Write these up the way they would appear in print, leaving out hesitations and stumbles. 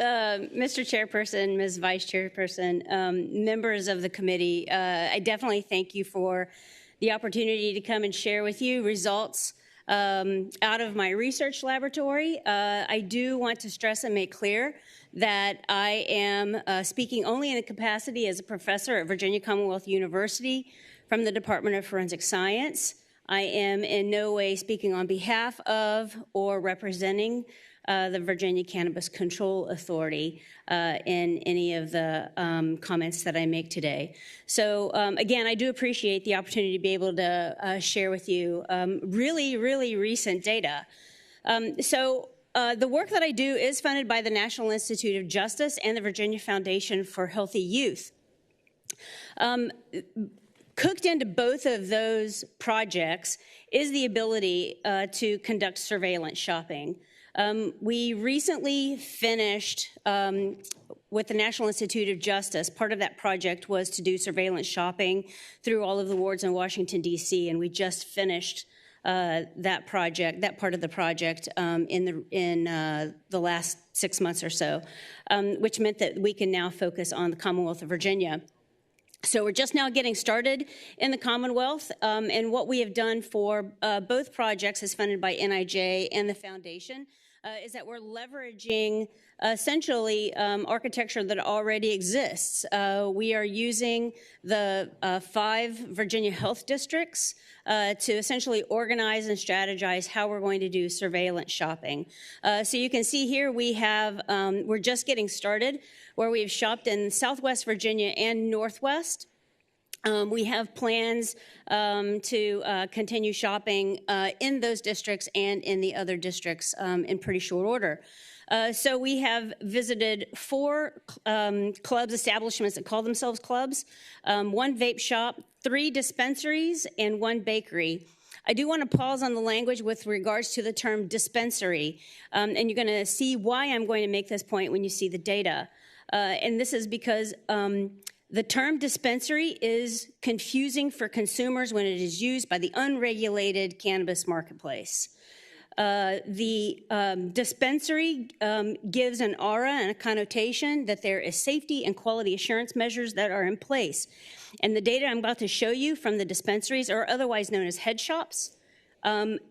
Mr. Chairperson, Ms. Vice Chairperson, members of the committee, I definitely thank you for the opportunity to come and share with you results out of my research laboratory. I do want to stress and make clear that I am speaking only in a capacity as a professor at Virginia Commonwealth University from the Department of Forensic Science. I am in no way speaking on behalf of or representing the Virginia Cannabis Control Authority in any of the comments that I make today. So again, I do appreciate the opportunity to be able to share with you really recent data. The work that I do is funded by the National Institute of Justice and the Virginia Foundation for Healthy Youth. Cooked into both of those projects is the ability to conduct surveillance shopping. We recently finished with the National Institute of Justice. Part of that project was to do surveillance shopping through all of the wards in Washington, D.C., and we just finished that project, that part of the project, in the last 6 months or so, which meant that we can now focus on the Commonwealth of Virginia. So we're just now getting started in the Commonwealth, and what we have done for both projects is funded by NIJ and the Foundation, is that we're leveraging essentially architecture that already exists. We are using the 5 Virginia health districts to essentially organize and strategize how we're going to do surveillance shopping. So you can see here we have, we're just getting started where we've shopped in Southwest Virginia and Northwest. We have plans to continue shopping in those districts and in the other districts in pretty short order. So we have visited 4 clubs, establishments that call themselves clubs, 1 vape shop, 3 dispensaries, and 1 bakery. I do want to pause on the language with regards to the term dispensary, and you're going to see why I'm going to make this point when you see the data. And this is because the term dispensary is confusing for consumers when it is used by the unregulated cannabis marketplace. The dispensary gives an aura and a connotation that there is safety and quality assurance measures that are in place. And the data I'm about to show you from the dispensaries, or otherwise known as head shops,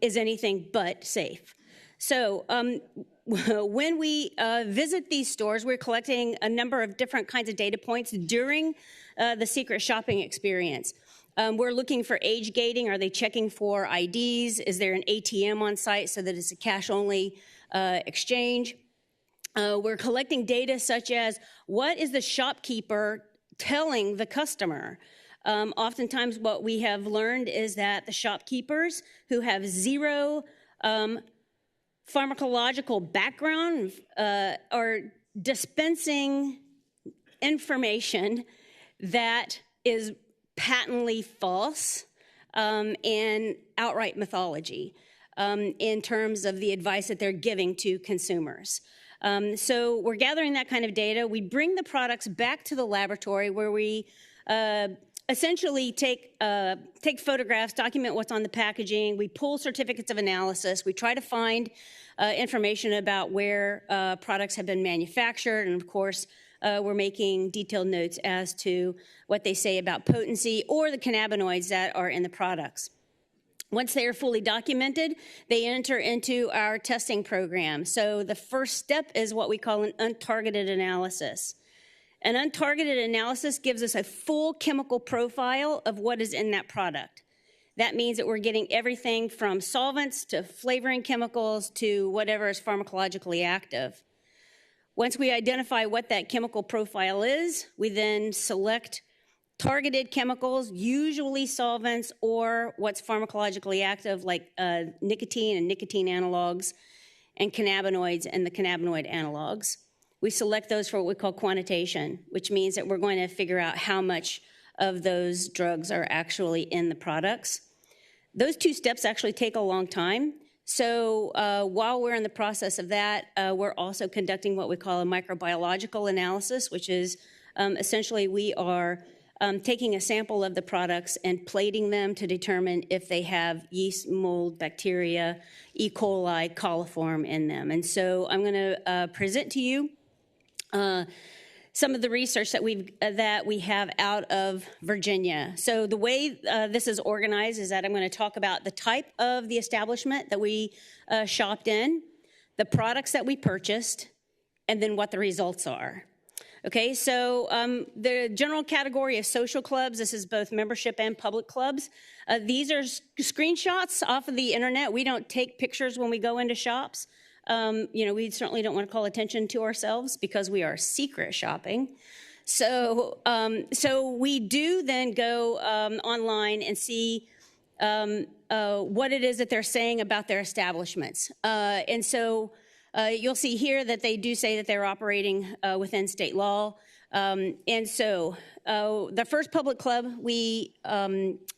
is anything but safe. So when we visit these stores, we're collecting a number of different kinds of data points during the secret shopping experience. We're looking for age gating. Are they checking for IDs? Is there an ATM on site so that it's a cash-only exchange? We're collecting data such as, what is the shopkeeper telling the customer? Oftentimes what we have learned is that the shopkeepers who have zero pharmacological background are dispensing information that is patently false and outright mythology in terms of the advice that they're giving to consumers. So we're gathering that kind of data. We bring the products back to the laboratory where we essentially take photographs, document what's on the packaging. We pull certificates of analysis. We try to find information about where products have been manufactured. And of course, we're making detailed notes as to what they say about potency or the cannabinoids that are in the products. Once they are fully documented, they enter into our testing program. So the first step is what we call an untargeted analysis. An untargeted analysis gives us a full chemical profile of what is in that product. That means that we're getting everything from solvents to flavoring chemicals to whatever is pharmacologically active. Once we identify what that chemical profile is, we then select targeted chemicals, usually solvents or what's pharmacologically active like nicotine and nicotine analogs and cannabinoids and the cannabinoid analogs. We select those for what we call quantitation, which means that we're going to figure out how much of those drugs are actually in the products. Those 2 steps actually take a long time. So while we're in the process of that, we're also conducting what we call a microbiological analysis, which is essentially we are taking a sample of the products and plating them to determine if they have yeast, mold, bacteria, E. coli, coliform in them. And so I'm going to present to you some of the research that we have out of Virginia. So the way this is organized is that I'm going to talk about the type of the establishment that we shopped in, the products that we purchased, and then what the results are. Okay, so the general category of social clubs, this is both membership and public clubs. These are screenshots off of the internet. We don't take pictures when we go into shops. We certainly don't want to call attention to ourselves because we are secret shopping. So we do then go online and see what it is that they're saying about their establishments. And so you'll see here that they do say that they're operating within state law. And so the first public club we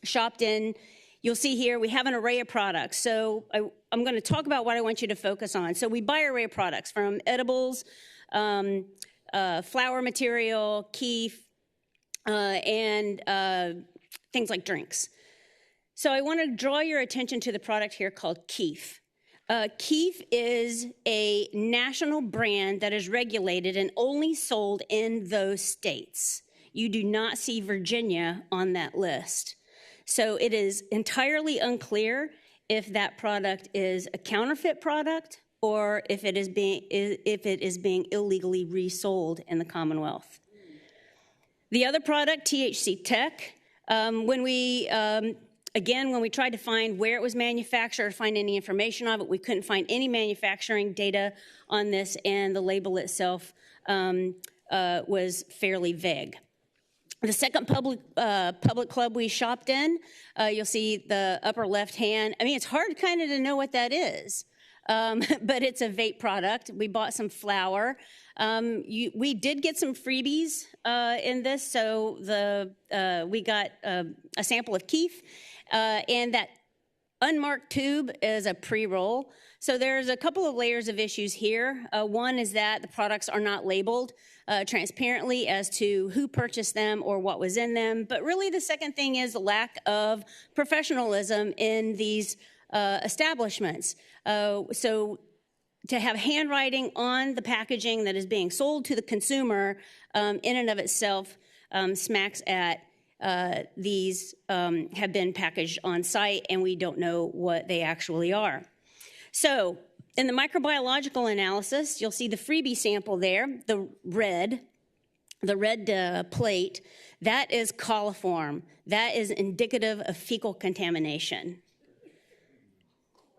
shopped in, you'll see here we have an array of products. So I'm going to talk about what I want you to focus on. So we buy an array of products from edibles, flower material, keef, and things like drinks. So I want to draw your attention to the product here called keef. Keef is a national brand that is regulated and only sold in those states. You do not see Virginia on that list. So it is entirely unclear if that product is a counterfeit product or if it is being illegally resold in the Commonwealth. The other product, THC Tech, when we tried to find where it was manufactured, find any information of it, we couldn't find any manufacturing data on this, and the label itself was fairly vague. The second public club we shopped in, you'll see the upper left hand. I mean, it's hard kind of to know what that is, but it's a vape product. We bought some flour. We did get some freebies in this, so we got a sample of keef, and that unmarked tube is a pre-roll. So there's a couple of layers of issues here. One is that the products are not labeled transparently as to who purchased them or what was in them. But really the second thing is the lack of professionalism in these establishments. So to have handwriting on the packaging that is being sold to the consumer in and of itself smacks at these have been packaged on site and we don't know what they actually are. So in the microbiological analysis, you'll see the freebie sample there, the red plate. That is coliform. That is indicative of fecal contamination.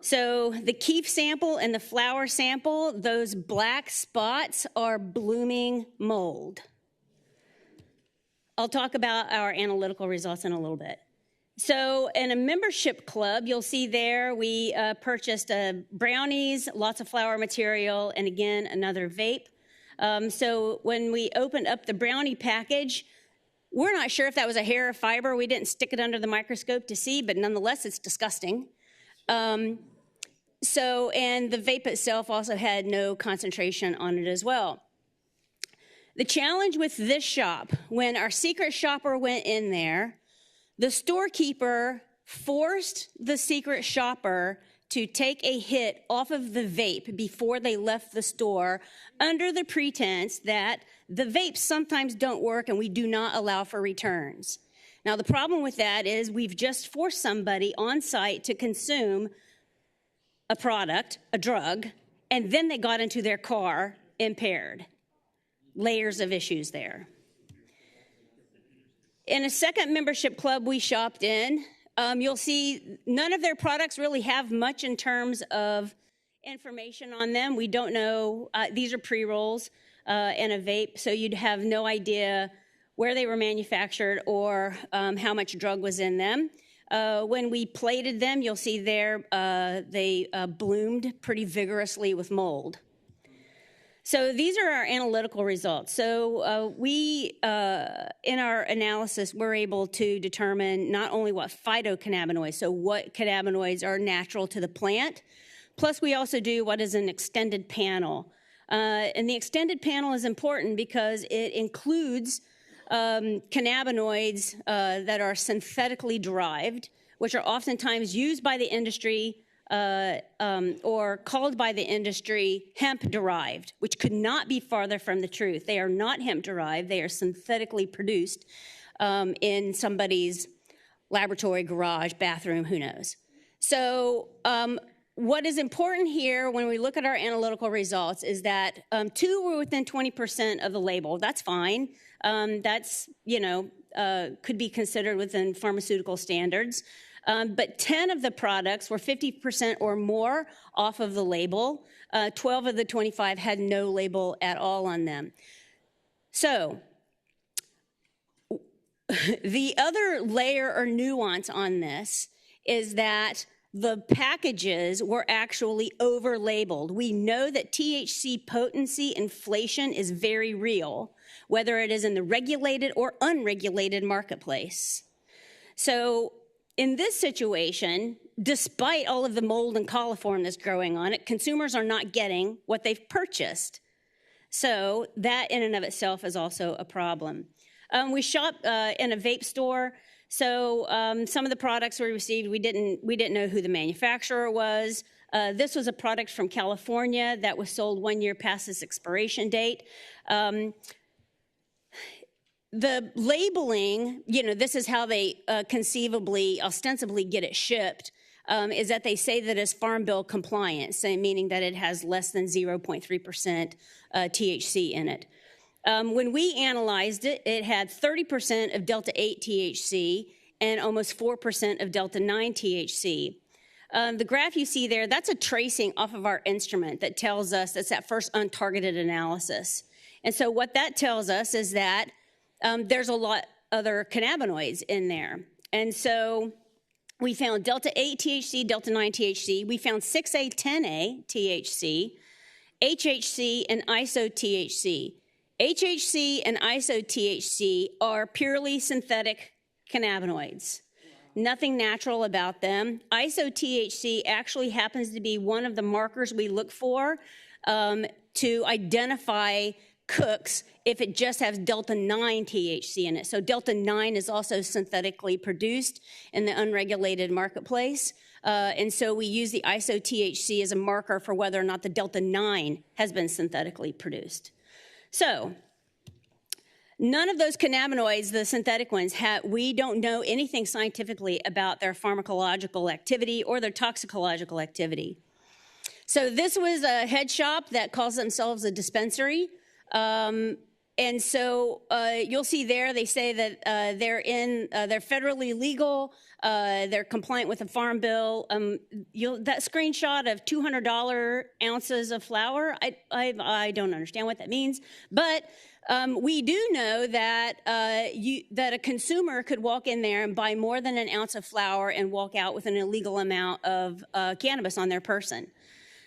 So the keef sample and the flower sample, those black spots are blooming mold. I'll talk about our analytical results in a little bit. So in a membership club, you'll see there we purchased brownies, lots of flower material, and again, another vape. So when we opened up the brownie package, we're not sure if that was a hair or fiber. We didn't stick it under the microscope to see, but nonetheless, it's disgusting. And the vape itself also had no concentration on it as well. The challenge with this shop, when our secret shopper went in there, the storekeeper forced the secret shopper to take a hit off of the vape before they left the store under the pretense that the vapes sometimes don't work and we do not allow for returns. Now, the problem with that is we've just forced somebody on site to consume a product, a drug, and then they got into their car impaired. Layers of issues there. In a second membership club we shopped in, you'll see none of their products really have much in terms of information on them. We don't know, these are pre-rolls and a vape, so you'd have no idea where they were manufactured or how much drug was in them. When we plated them, you'll see there they bloomed pretty vigorously with mold. So these are our analytical results. So we, in our analysis, we're able to determine not only what phytocannabinoids, so what cannabinoids are natural to the plant, plus we also do what is an extended panel. And the extended panel is important because it includes cannabinoids that are synthetically derived, which are oftentimes used by the industry or called by the industry hemp-derived, which could not be farther from the truth. They are not hemp-derived. They are synthetically produced in somebody's laboratory, garage, bathroom, who knows. So what is important here when we look at our analytical results is that 2 were within 20% of the label. That's fine. That's, could be considered within pharmaceutical standards. But 10 of the products were 50% or more off of the label. 12 of the 25 had no label at all on them. So the other layer or nuance on this is that the packages were actually over-labeled. We know that THC potency inflation is very real, whether it is in the regulated or unregulated marketplace. So in this situation, despite all of the mold and coliform that's growing on it, consumers are not getting what they've purchased. So that in and of itself is also a problem. We shop in a vape store. So some of the products we received, we didn't know who the manufacturer was. This was a product from California that was sold 1 year past its expiration date. The labeling, this is how they conceivably, ostensibly get it shipped, is that they say that it's Farm Bill compliant, meaning that it has less than 0.3% THC in it. When we analyzed it, it had 30% of Delta-8 THC and almost 4% of Delta-9 THC. The graph you see there, that's a tracing off of our instrument that tells us that's that first untargeted analysis. And so what that tells us is that there's a lot other cannabinoids in there. And so we found Delta-8 THC, Delta-9 THC. We found 6A10A THC, HHC, and iso-THC. HHC and iso-THC are purely synthetic cannabinoids. Nothing natural about them. Iso-THC actually happens to be one of the markers we look for to identify cooks if it just has Delta-9 THC in it. So Delta-9 is also synthetically produced in the unregulated marketplace. And so we use the iso-THC as a marker for whether or not the Delta-9 has been synthetically produced. So none of those cannabinoids, the synthetic ones, we don't know anything scientifically about their pharmacological activity or their toxicological activity. So this was a head shop that calls themselves a dispensary. And so you'll see there, they say that they're federally legal, they're compliant with the Farm Bill. That screenshot of $200 ounces of flour, I don't understand what that means, but we do know that that a consumer could walk in there and buy more than an ounce of flour and walk out with an illegal amount of cannabis on their person.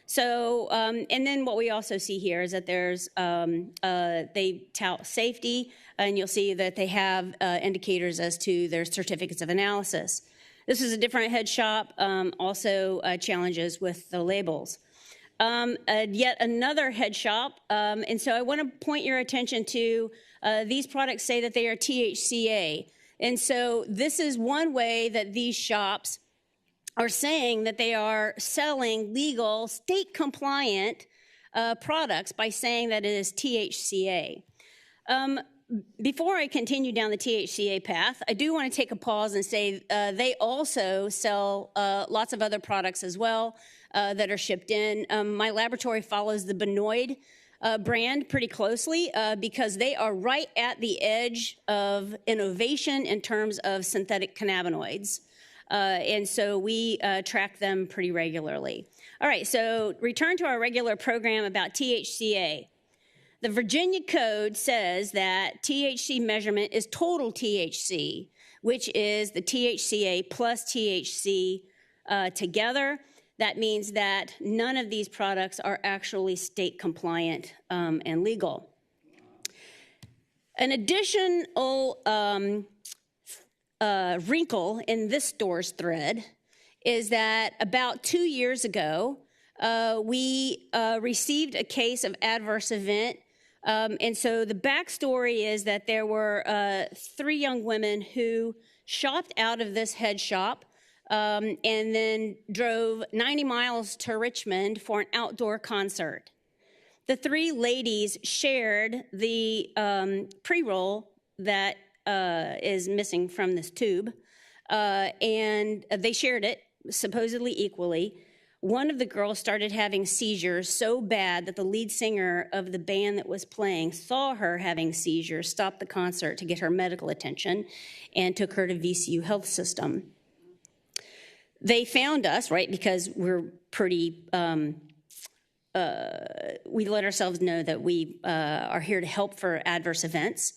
So, and then what we also see here is that there's, they tout safety, and you'll see that they have indicators as to their certificates of analysis. This is a different head shop, also challenges with the labels. Yet another head shop, and so I want to point your attention to these products say that they are THCA. And so this is one way that these shops are saying that they are selling legal, state-compliant products by saying that it is THCA. Before I continue down the THCA path, I do want to take a pause and say they also sell lots of other products as well that are shipped in. My laboratory follows the Benoid brand pretty closely because they are right at the edge of innovation in terms of synthetic cannabinoids. And so we track them pretty regularly. All right, so return to our regular program about THCA. The Virginia Code says that THC measurement is total THC, which is the THCA plus THC together. That means that none of these products are actually state compliant and legal. An additional wrinkle in this store's thread is that about 2 years ago, we received a case of adverse event. And so the backstory is that there were 3 young women who shopped out of this head shop and then drove 90 miles to Richmond for an outdoor concert. The three ladies shared the pre-roll that is missing from this tube, and they shared it supposedly equally. One of the girls started having seizures so bad that the lead singer of the band that was playing saw her having seizures, stopped the concert to get her medical attention, and took her to VCU Health System. They found us, right, because we're pretty, we let ourselves know that we are here to help for adverse events.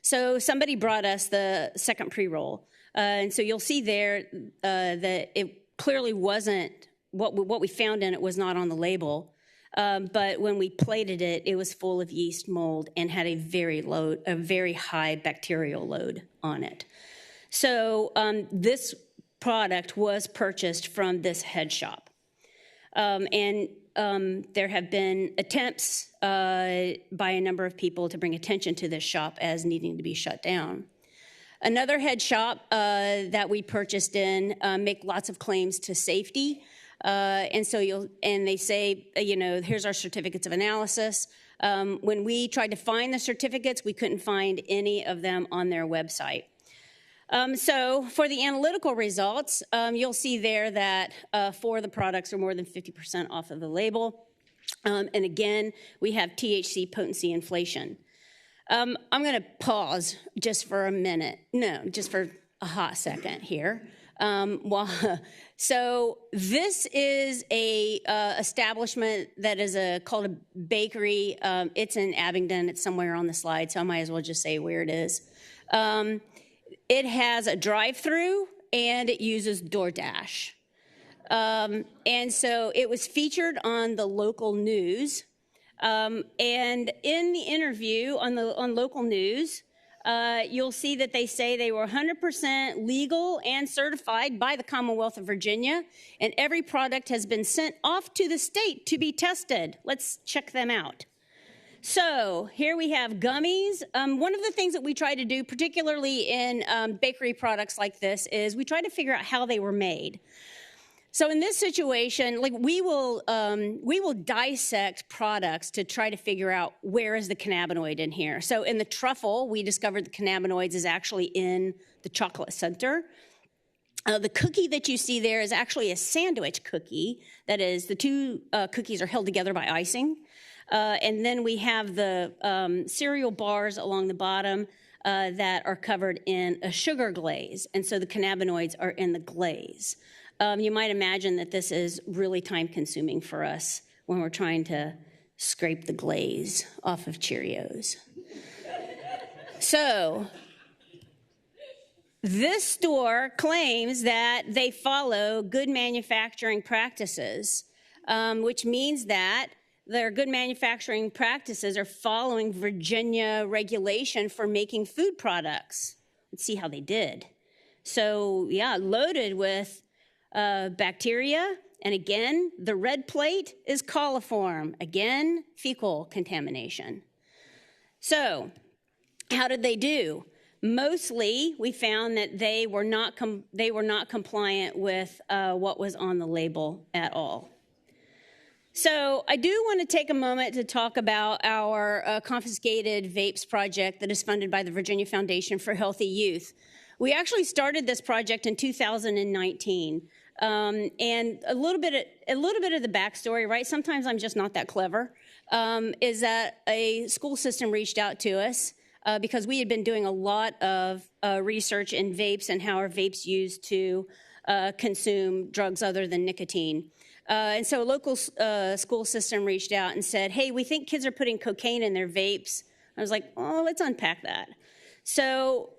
So somebody brought us the second pre-roll. And so you'll see there that it clearly wasn't, what we found in it was not on the label. But when we plated it, it was full of yeast mold and had a very high bacterial load on it. So this product was purchased from this head shop. And there have been attempts by a number of people to bring attention to this shop as needing to be shut down. Another head shop that we purchased in make lots of claims to safety. And they say, here's our certificates of analysis. When we tried to find the certificates, we couldn't find any of them on their website. So for the analytical results, you'll see there that 4 of the products are more than 50% off of the label. And again, we have THC potency inflation. I'm going to pause just for a minute. No, just for a hot second here. So this is a establishment that is called a bakery. It's in Abingdon. It's somewhere on the slide, so I might as well just say where it is. It has a drive-through, and it uses DoorDash. And so it was featured on the local news. And in the interview on local news, you'll see that they say they were 100% legal and certified by the Commonwealth of Virginia, and every product has been sent off to the state to be tested. Let's check them out. So here we have gummies. One of the things that we try to do, particularly in bakery products like this, is we try to figure out how they were made. So in this situation, like we will dissect products to try to figure out where is the cannabinoid in here. So in the truffle, we discovered the cannabinoids is actually in the chocolate center. The cookie that you see there is actually a sandwich cookie. That is, the two cookies are held together by icing. And then we have the cereal bars along the bottom that are covered in a sugar glaze. And so the cannabinoids are in the glaze. You might imagine that this is really time-consuming for us when we're trying to scrape the glaze off of Cheerios. So this store claims that they follow good manufacturing practices, which means that their good manufacturing practices are following Virginia regulation for making food products. Let's see how they did. So, yeah, loaded with bacteria. And again, the red plate is coliform. Again, fecal contamination. So, how did they do? Mostly, we found that they were not compliant with what was on the label at all. So I do want to take a moment to talk about our confiscated vapes project that is funded by the Virginia Foundation for Healthy Youth. We actually started this project in 2019. And a little bit of the backstory, right? Sometimes I'm just not that clever, is that a school system reached out to us because we had been doing a lot of research in vapes and how are vapes used to consume drugs other than nicotine. And so a local school system reached out and said, hey, we think kids are putting cocaine in their vapes. I was like, oh, let's unpack that. So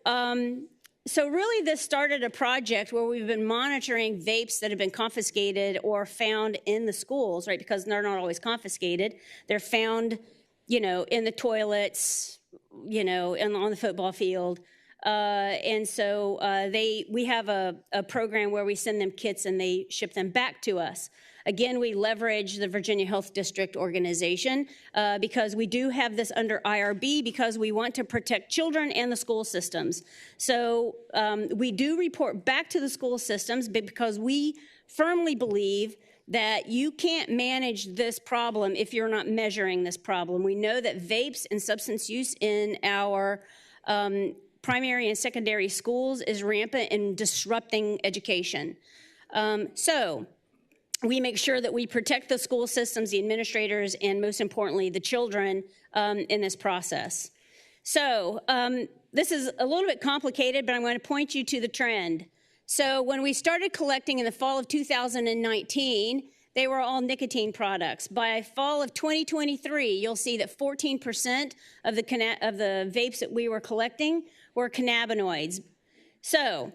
really this started a project where we've been monitoring vapes that have been confiscated or found in the schools, right? Because they're not always confiscated. They're found, in the toilets, and on the football field. And so we have a program where we send them kits and they ship them back to us. Again, we leverage the Virginia Health District organization because we do have this under IRB because we want to protect children and the school systems. So we do report back to the school systems because we firmly believe that you can't manage this problem if you're not measuring this problem. We know that vapes and substance use in our primary and secondary schools is rampant and disrupting education. So we make sure that we protect the school systems, the administrators, and most importantly, the children in this process. So this is a little bit complicated, but I'm going to point you to the trend. So when we started collecting in the fall of 2019, they were all nicotine products. By fall of 2023, you'll see that 14% of the vapes that we were collecting were cannabinoids. So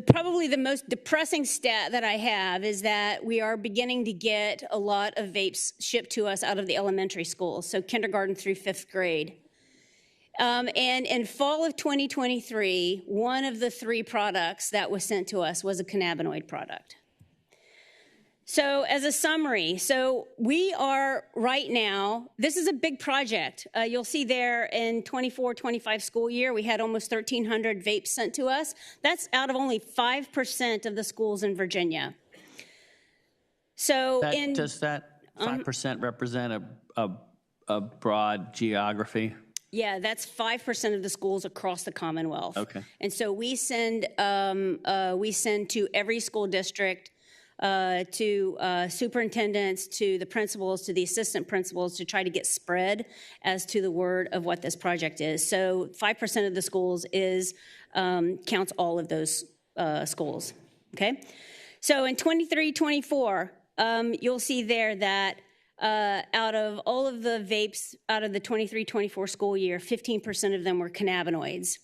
probably the most depressing stat that I have is that we are beginning to get a lot of vapes shipped to us out of the elementary schools, so kindergarten through 5th grade. And in fall of 2023, one of the 3 products that was sent to us was a cannabinoid product. So as a summary, so we are right now, this is a big project. You'll see there in 24-25 school year, we had almost 1,300 vapes sent to us. That's out of only 5% of the schools in Virginia. So does that 5% represent a broad geography? Yeah, that's 5% of the schools across the Commonwealth. Okay. And so we send to every school district, to superintendents, to the principals, to the assistant principals to try to get spread as to the word of what this project is. So 5% of the schools counts all of those schools, okay? So in 23-24, you'll see there that out of all of the vapes out of the 23-24 school year, 15% of them were cannabinoids.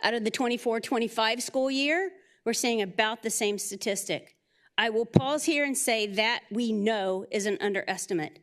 Out of the 24-25 school year, we're seeing about the same statistic. I will pause here and say that we know is an underestimate.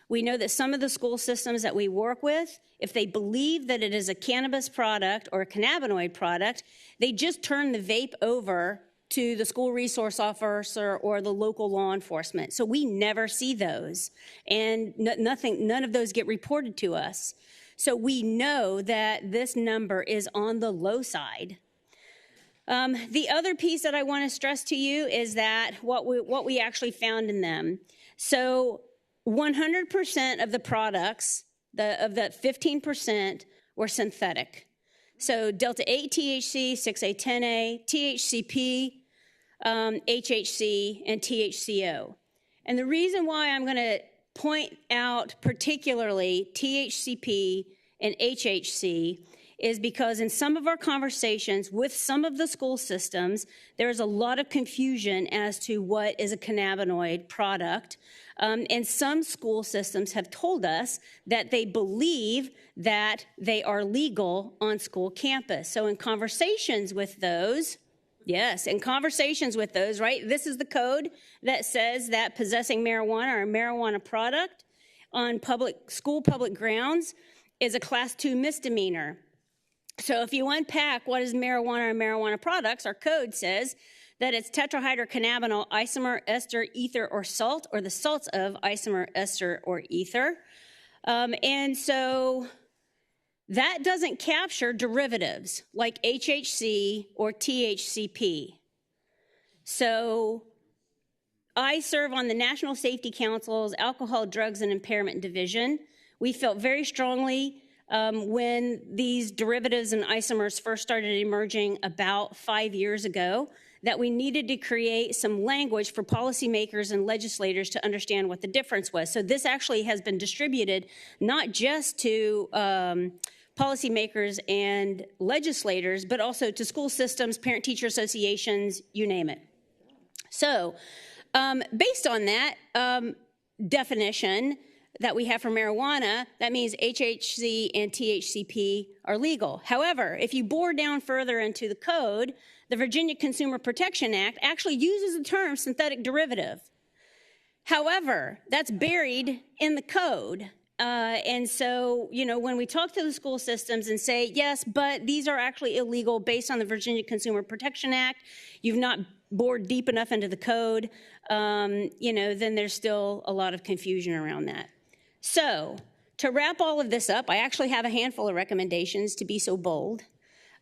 We know that some of the school systems that we work with, if they believe that it is a cannabis product or a cannabinoid product, they just turn the vape over to the school resource officer or the local law enforcement. So we never see those, and none of those get reported to us. So we know that this number is on the low side. The other piece that I want to stress to you is that what we actually found in them. So 100% of the products, of that 15%, were synthetic. So delta-8 THC, 6A10A, THCP, HHC, and THCO. And the reason why I'm going to point out particularly THCP and HHC is because in some of our conversations with some of the school systems, there's a lot of confusion as to what is a cannabinoid product. And some school systems have told us that they believe that they are legal on school campus. So in conversations with those, right, this is the code that says that possessing marijuana or a marijuana product on school public grounds is a Class 2 misdemeanor. So if you unpack what is marijuana and marijuana products, our code says that it's tetrahydrocannabinol, isomer, ester, ether, or salt, or the salts of isomer, ester, or ether. And so that doesn't capture derivatives like HHC or THCP. So I serve on the National Safety Council's Alcohol, Drugs, and Impairment Division. We felt very strongly when these derivatives and isomers first started emerging about 5 years ago that we needed to create some language for policymakers and legislators to understand what the difference was. So this actually has been distributed not just to policymakers and legislators, but also to school systems, parent-teacher associations, you name it. So based on that definition that we have for marijuana, that means HHC and THCP are legal. However, if you bore down further into the code, the Virginia Consumer Protection Act actually uses the term synthetic derivative. However, that's buried in the code. And so, when we talk to the school systems and say, yes, but these are actually illegal based on the Virginia Consumer Protection Act, you've not bored deep enough into the code, then there's still a lot of confusion around that. So, to wrap all of this up, I actually have a handful of recommendations, to be so bold.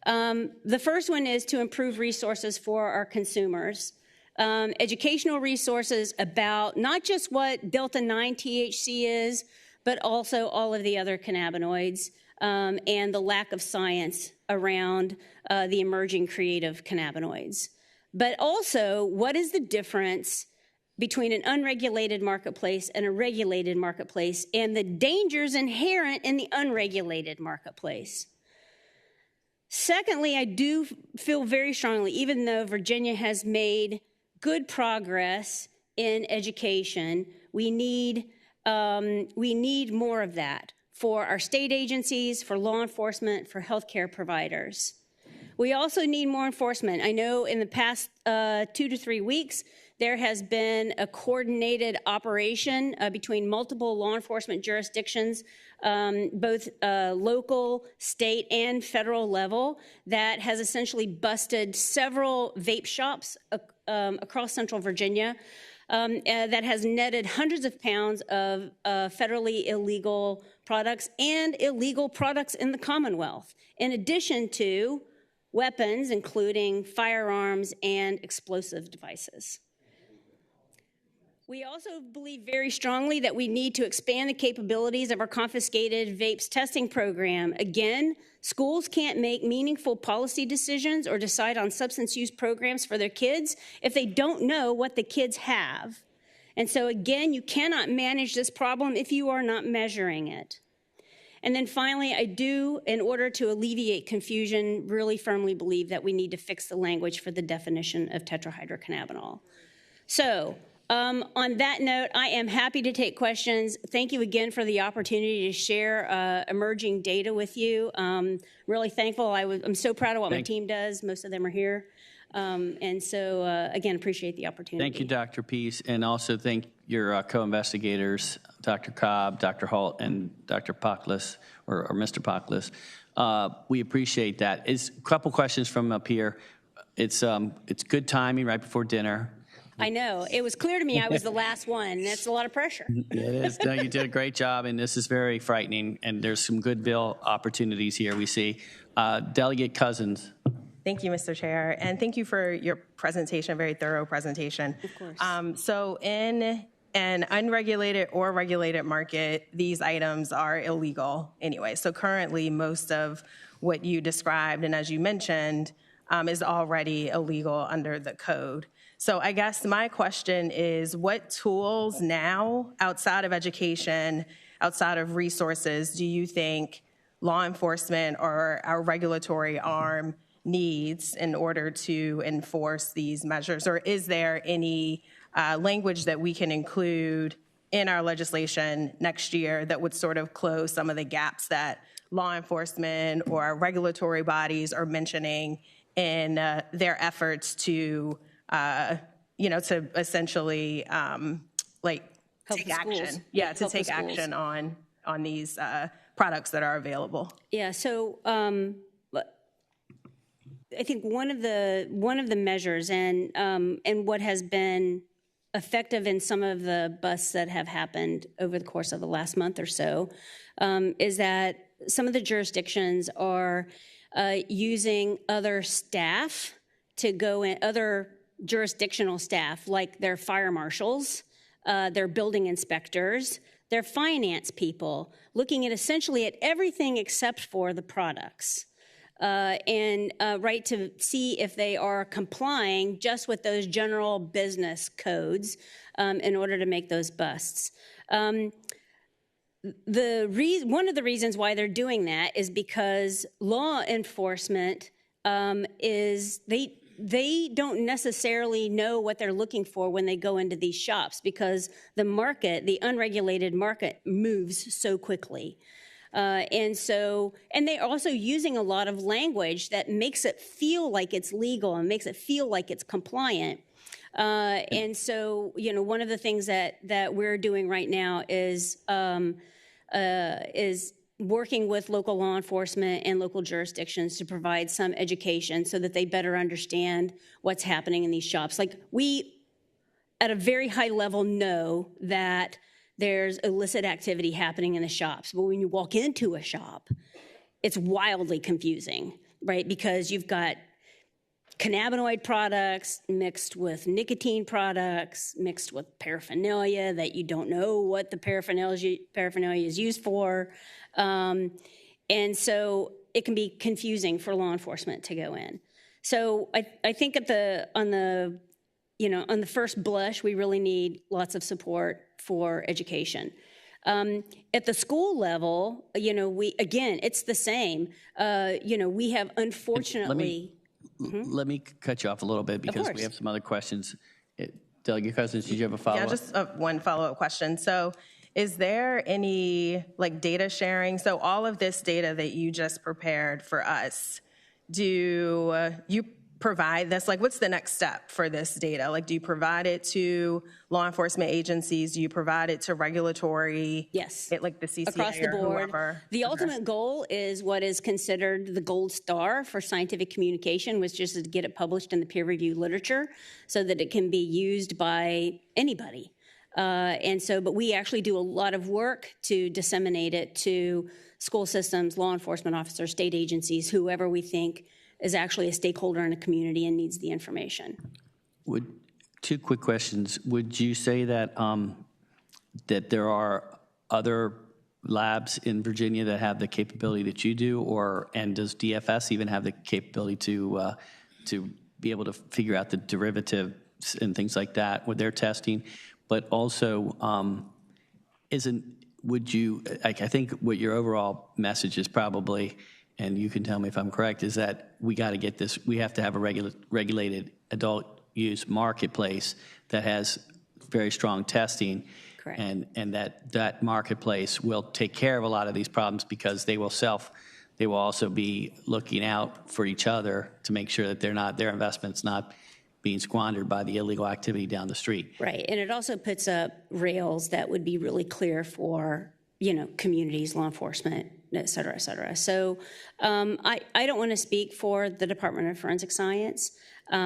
The first one is to improve resources for our consumers. Educational resources about not just what Delta-9 THC is, but also all of the other cannabinoids and the lack of science around the emerging creative cannabinoids. But also, what is the difference between an unregulated marketplace and a regulated marketplace, and the dangers inherent in the unregulated marketplace? Secondly, I do feel very strongly, even though Virginia has made good progress in education, we need more of that for our state agencies, for law enforcement, for healthcare providers. We also need more enforcement. I know in the past 2 to 3 weeks, there has been a coordinated operation between multiple law enforcement jurisdictions, both local, state, and federal level, that has essentially busted several vape shops across central Virginia that has netted hundreds of pounds of federally illegal products and illegal products in the Commonwealth, in addition to weapons, including firearms and explosive devices. We also believe very strongly that we need to expand the capabilities of our confiscated vapes testing program. Again, schools can't make meaningful policy decisions or decide on substance use programs for their kids if they don't know what the kids have. And so again, you cannot manage this problem if you are not measuring it. And then finally, I do, in order to alleviate confusion, really firmly believe that we need to fix the language for the definition of tetrahydrocannabinol. So, on that note, I am happy to take questions. Thank you again for the opportunity to share emerging data with you. Really thankful. I'm so proud of what my team does. Most of them are here. And so, again, appreciate the opportunity. Thank you, Dr. Peace, and also thank your co-investigators, Dr. Cobb, Dr. Holt, and Dr. Poklis, or Mr. Poklis. We appreciate that. It's a couple questions from up here. It's good timing right before dinner. I know. It was clear to me I was the last one. That's a lot of pressure. It is. No, you did a great job, and this is very frightening, and there's some good bill opportunities here we see. Delegate Cousins. Thank you, Mr. Chair, and thank you for your presentation, a very thorough presentation. Of course. So in an unregulated or regulated market, these items are illegal anyway. So currently, most of what you described, and as you mentioned, is already illegal under the code. So I guess my question is, what tools now, outside of education, outside of resources, do you think law enforcement or our regulatory arm needs in order to enforce these measures? Or is there any language that we can include in our legislation next year that would sort of close some of the gaps that law enforcement or our regulatory bodies are mentioning in their efforts to to essentially take action. Yeah, to take action on these products that are available. Yeah. So I think one of the measures and what has been effective in some of the busts that have happened over the course of the last month or so is that some of the jurisdictions are using other staff to go in, other jurisdictional staff, like their fire marshals, their building inspectors, their finance people, looking at essentially at everything except for the products, and to see if they are complying just with those general business codes in order to make those busts. One of the reasons why they're doing that is because law enforcement they don't necessarily know what they're looking for when they go into these shops, because the unregulated market moves so quickly. And they're also using a lot of language that makes it feel like it's legal and makes it feel like it's compliant. And so, one of the things that we're doing right now is is working with local law enforcement and local jurisdictions to provide some education so that they better understand what's happening in these shops. Like, we, at a very high level, know that there's illicit activity happening in the shops. But when you walk into a shop, it's wildly confusing, right? Because you've got cannabinoid products mixed with nicotine products, mixed with paraphernalia that you don't know what the paraphernalia is used for. And so it can be confusing for law enforcement to go in. So I think on the first blush, we really need lots of support for education. At the school level, it's the same. We have, unfortunately. Let me cut you off a little bit because we have some other questions. Delegate Cousins, did you have a follow-up? Yeah, just one follow-up question. So is there any data sharing? So all of this data that you just prepared for us, do you provide this? What's the next step for this data? Do you provide it to law enforcement agencies? Do you provide it to regulatory? Yes. The CCA across the board. Or whoever? The ultimate goal is what is considered the gold star for scientific communication, which is to get it published in the peer-reviewed literature so that it can be used by anybody. But we actually do a lot of work to disseminate it to school systems, law enforcement officers, state agencies, whoever we think is actually a stakeholder in a community and needs the information. Two quick questions. Would you say that that there are other labs in Virginia that have the capability that you do, and does DFS even have the capability to be able to figure out the derivatives and things like that with their testing? But also, I think what your overall message is probably, and you can tell me if I'm correct, is that we got to get this, we have to have a regulated adult use marketplace that has very strong testing. Correct. And that marketplace will take care of a lot of these problems because they will also be looking out for each other to make sure that their investment's not being squandered by the illegal activity down the street. Right, and it also puts up rails that would be really clear for communities, law enforcement, et cetera, et cetera. So I don't want to speak for the Department of Forensic Science, but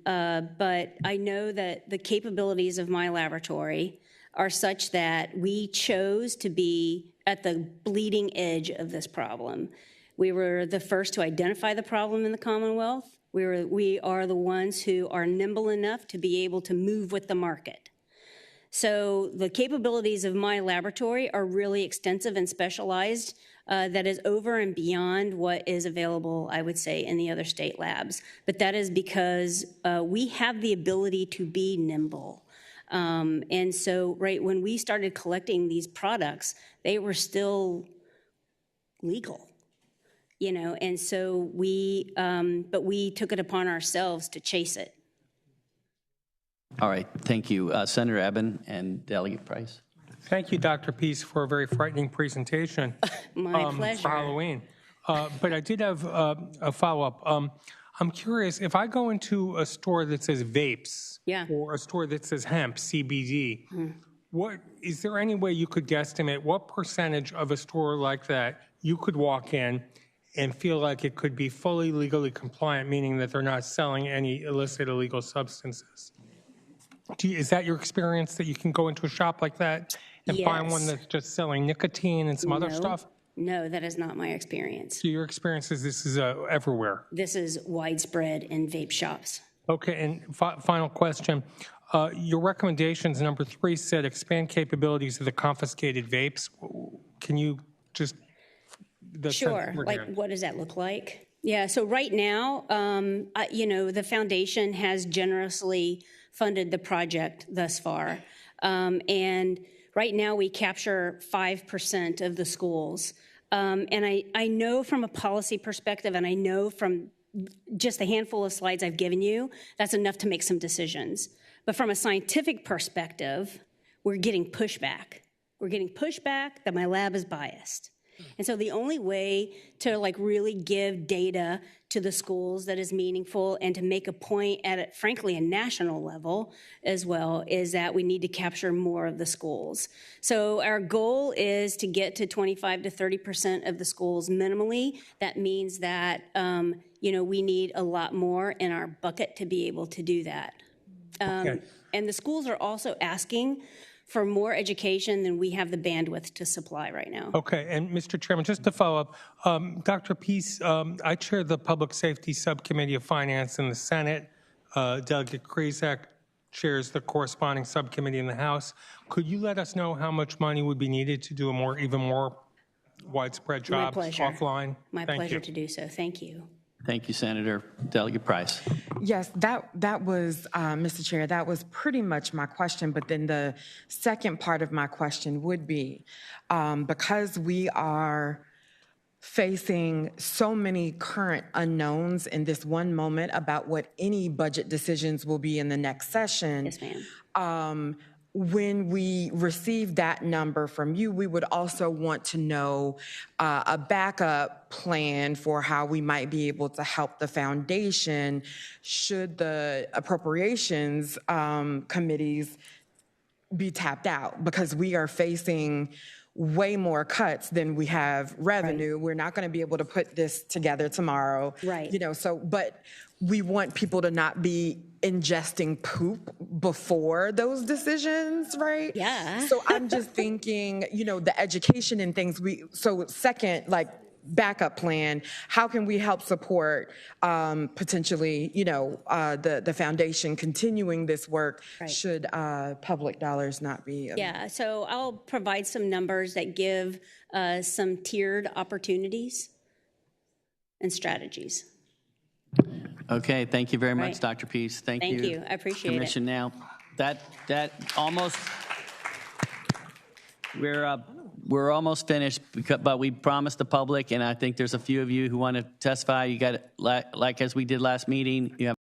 I know that the capabilities of my laboratory are such that we chose to be at the bleeding edge of this problem. We were the first to identify the problem in the Commonwealth. We are the ones who are nimble enough to be able to move with the market. So the capabilities of my laboratory are really extensive and specialized. That is over and beyond what is available, I would say, in the other state labs. But that is because we have the ability to be nimble. And so, right, when we started collecting these products, they were still legal, and so but we took it upon ourselves to chase it. All right, thank you. Senator Eben and Delegate Price. Thank you, Dr. Peace, for a very frightening presentation. My pleasure. For Halloween. But I did have a follow-up. I'm curious, if I go into a store that says vapes, or a store that says hemp, CBD, is there any way you could guesstimate what percentage of a store like that you could walk in and feel like it could be fully legally compliant, meaning that they're not selling any illicit, illegal substances? Is that your experience, that you can go into a shop like that and find one that's just selling nicotine and some other stuff? No, that is not my experience. So your experience is this is everywhere? This is widespread in vape shops. Okay, and final question. Your recommendations, number 3, said expand capabilities of the confiscated vapes. Can you just... Sure, what does that look like? Yeah, so right now, the foundation has generously funded the project thus far. And right now we capture 5% of the schools. And I know from a policy perspective, and I know from just a handful of slides I've given you, that's enough to make some decisions. But from a scientific perspective, we're getting pushback. We're getting pushback that my lab is biased. And so the only way to really give data to the schools that is meaningful, and to make a point at, frankly, a national level as well, is that we need to capture more of the schools. So our goal is to get to 25 to 30% of the schools minimally. That means that, we need a lot more in our bucket to be able to do that. Okay. And the schools are also asking for more education than we have the bandwidth to supply right now. Okay, and Mr. Chairman, just to follow up, Dr. Peace, I chair the Public Safety Subcommittee of Finance in the Senate. Delegate Krizak chairs the corresponding subcommittee in the House. Could you let us know how much money would be needed to do a even more widespread job offline? My pleasure to do so. Thank you. Thank you, Senator. Delegate Price. Yes, that was, Mr. Chair, that was pretty much my question. But then the second part of my question would be, because we are facing so many current unknowns in this one moment about what any budget decisions will be in the next session. Yes, ma'am. When we receive that number from you, we would also want to know a backup plan for how we might be able to help the foundation should the appropriations committees be tapped out, because we are facing way more cuts than we have revenue. Right. We're not going to be able to put this together tomorrow. Right. But we want people to not be ingesting poop before those decisions, right? Yeah. So I'm just thinking, the education and things second, backup plan, how can we help support potentially, the foundation continuing this work should public dollars not be? Yeah, so I'll provide some numbers that give some tiered opportunities and strategies. Okay, thank you very much, Dr. Peace. Thank you. Thank you, I appreciate Commission. it. Now, that almost, we're almost finished, but we promised the public, and I think there's a few of you who want to testify. You got, like as we did last meeting, you have